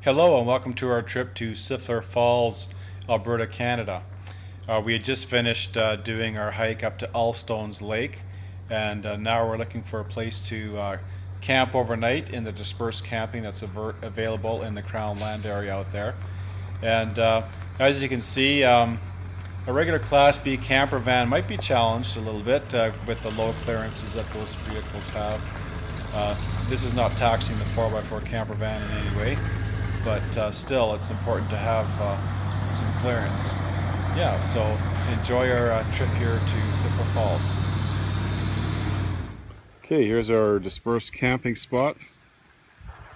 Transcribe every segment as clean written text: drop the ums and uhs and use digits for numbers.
Hello and welcome to our trip to Siffleur Falls, Alberta, Canada. We had just finished doing our hike up to Allstones Lake, and now we're looking for a place to camp overnight in the dispersed camping that's available in the Crown Land area out there. And as you can see, a regular Class B camper van might be challenged a little bit with the low clearances that those vehicles have. This is not taxing the 4x4 camper van in any way, but still it's important to have some clearance. Yeah, so enjoy our trip here to Sifffleur Falls. Okay, here's our dispersed camping spot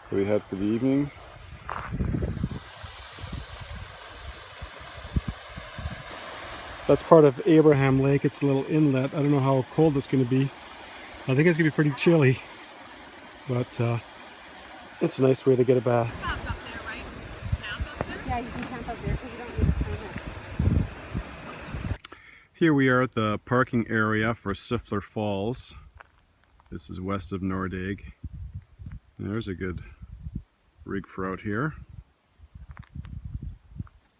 that we had for the evening. That's part of Abraham Lake. It's a little inlet. I don't know how cold it's going to be. I think it's going to be pretty chilly, but it's a nice way to get a bath. Yeah, you can camp up there because you don't need a permit. Here we are at the parking area for Siffleur Falls. This is west of Nordegg. There's a good rig for out here.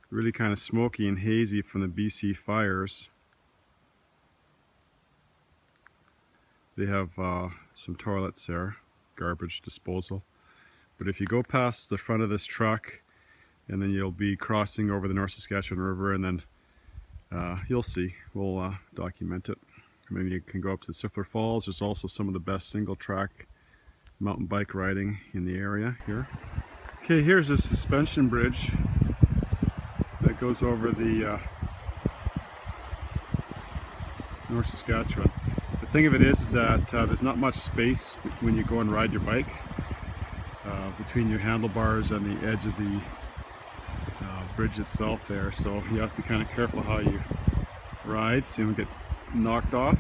Really kind of smoky and hazy from the BC fires. They have some toilets there, garbage disposal. But if you go past the front of this truck, and then you'll be crossing over the North Saskatchewan River, and then you'll see. We'll document it. And then you can go up to the Siffleur Falls. There's also some of the best single track mountain bike riding in the area here. Okay, here's a suspension bridge that goes over the North Saskatchewan. The thing of it is that there's not much space when you go and ride your bike between your handlebars and the edge of the bridge itself there, so you have to be kind of careful how you ride so you don't get knocked off.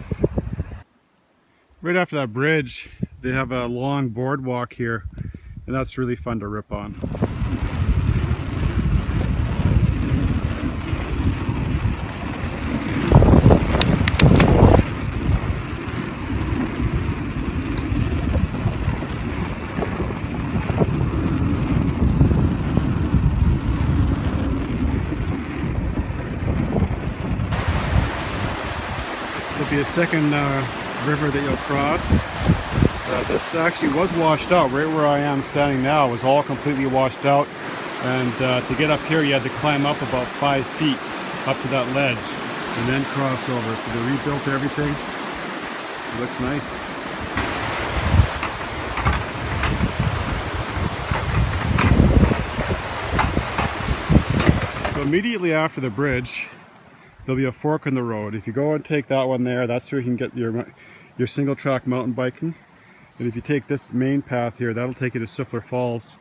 Right after that bridge they have a long boardwalk here, and that's really fun to rip on. There'll be a second river that you'll cross. This actually was washed out. Right where I am standing now was all completely washed out, and to get up here you had to climb up about 5 feet up to that ledge and then cross over. So they rebuilt everything. It looks nice. So immediately after the bridge there'll be a fork in the road. If you go and take that one there, that's where you can get your single track mountain biking. And if you take this main path here, that'll take you to Siffleur Falls.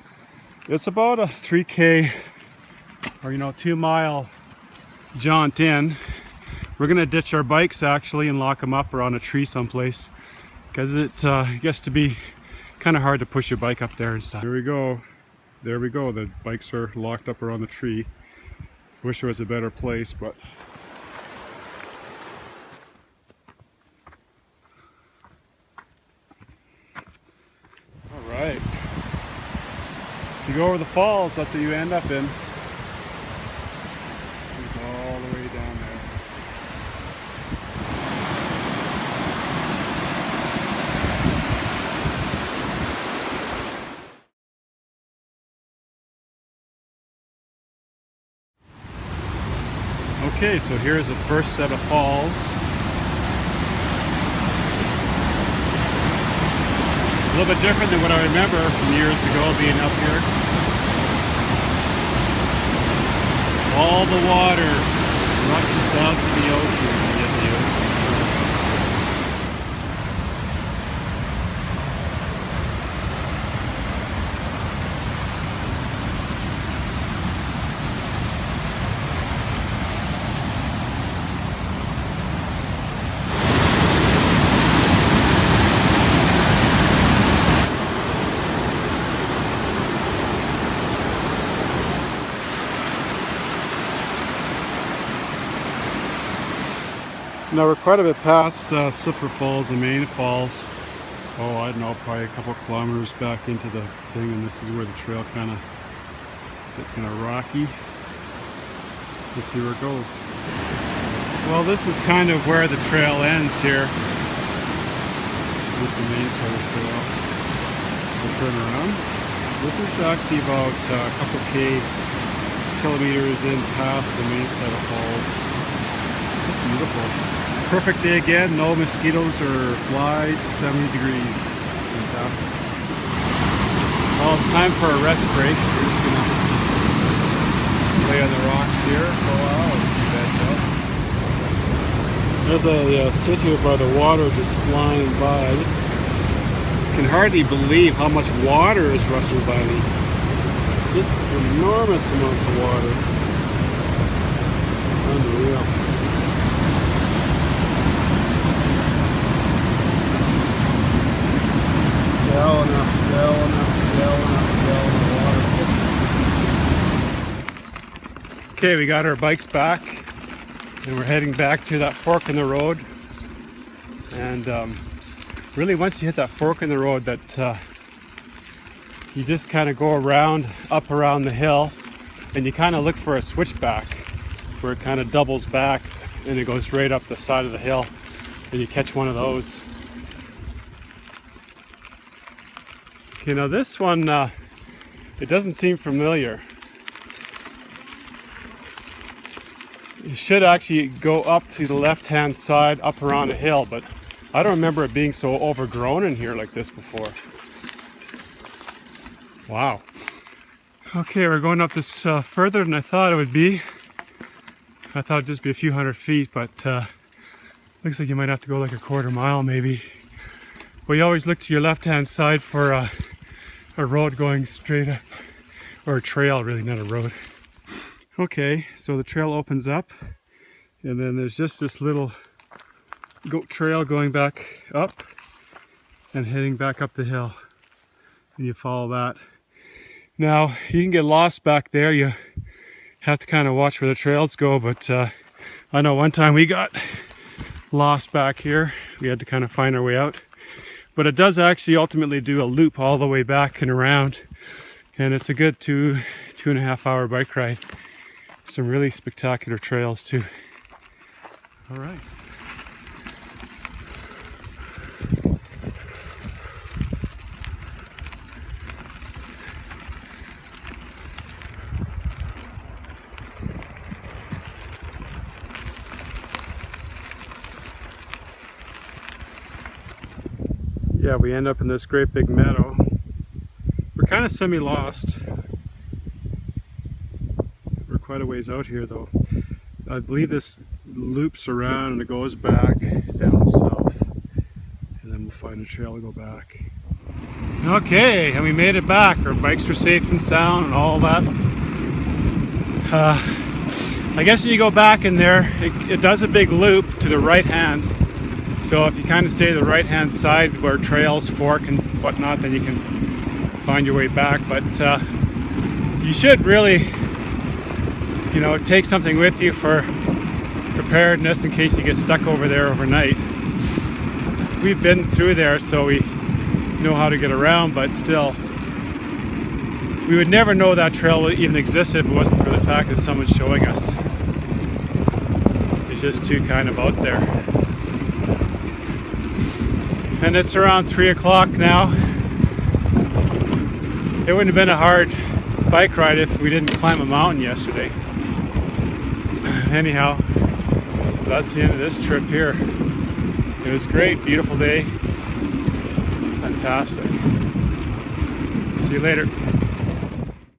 It's about a 3K or 2 mile jaunt in. We're gonna ditch our bikes actually and lock them up around a tree someplace, because it gets to be kind of hard to push your bike up there and stuff. Here we go. There we go. The bikes are locked up around the tree. Wish there was a better place, but right. If you go over the falls, that's what you end up in. It's all the way down there. Okay, so here's the first set of falls. A little bit different than what I remember from years ago being up here. All the water rushes down to the ocean. Now we're quite a bit past Siffleur Falls, the main falls. Oh, I don't know, probably a couple kilometers back into the thing, and this is where the trail kind of It's kind of rocky. Let's see where it goes. Well, this is kind of where the trail ends here. This is the main sort of trail. We'll turn around. This is actually about a couple kilometers in past the main set of falls. It's beautiful. Perfect day again, no mosquitoes or flies, 70 degrees. Fantastic. Well, it's time for a rest break. We're just gonna lay on the rocks here for a while and veg out. As I sit here by the water just flying by, I just can hardly believe how much water is rushing by me. Just enormous amounts of water. Unreal. Gallon after gallon after gallon after gallon of water. Okay, we got our bikes back and we're heading back to that fork in the road. And really, once you hit that fork in the road, that you just kind of go around, up around the hill, and you kind of look for a switchback where it kind of doubles back and it goes right up the side of the hill, and you catch one of those. Okay, now this one, it doesn't seem familiar. You should actually go up to the left-hand side, up around a hill, but I don't remember it being so overgrown in here like this before. Wow. Okay, we're going up this further than I thought it would be. I thought it'd just be a few hundred feet, but looks like you might have to go like a quarter mile maybe. Well, you always look to your left-hand side for a road going straight up, or a trail really, not a road. Okay, so the trail opens up, and then there's just this little goat trail going back up and heading back up the hill, and you follow that. Now you can get lost back there. You have to kind of watch where the trails go, but I know one time we got lost back here. We had to kind of find our way out, but it does actually ultimately do a loop all the way back and around, and it's a good 2.5 hour bike ride. Some really spectacular trails too. All right. Yeah, we end up in this great big meadow. We're kind of semi-lost. We're quite a ways out here though. I believe this loops around and it goes back down south. And then we'll find a trail to go back. Okay, and we made it back. Our bikes were safe and sound and all that. I guess when you go back in there, it does a big loop to the right hand. So if you kind of stay to the right hand side where trails fork and whatnot, then you can find your way back. But you should really, you know, take something with you for preparedness in case you get stuck over there overnight. We've been through there, so we know how to get around, but still, we would never know that trail even existed if it wasn't for the fact that someone's showing us. It's just too kind of out there. And it's around 3 o'clock now. It wouldn't have been a hard bike ride if we didn't climb a mountain yesterday. Anyhow, so that's the end of this trip here. It was great, beautiful day. Fantastic. See you later.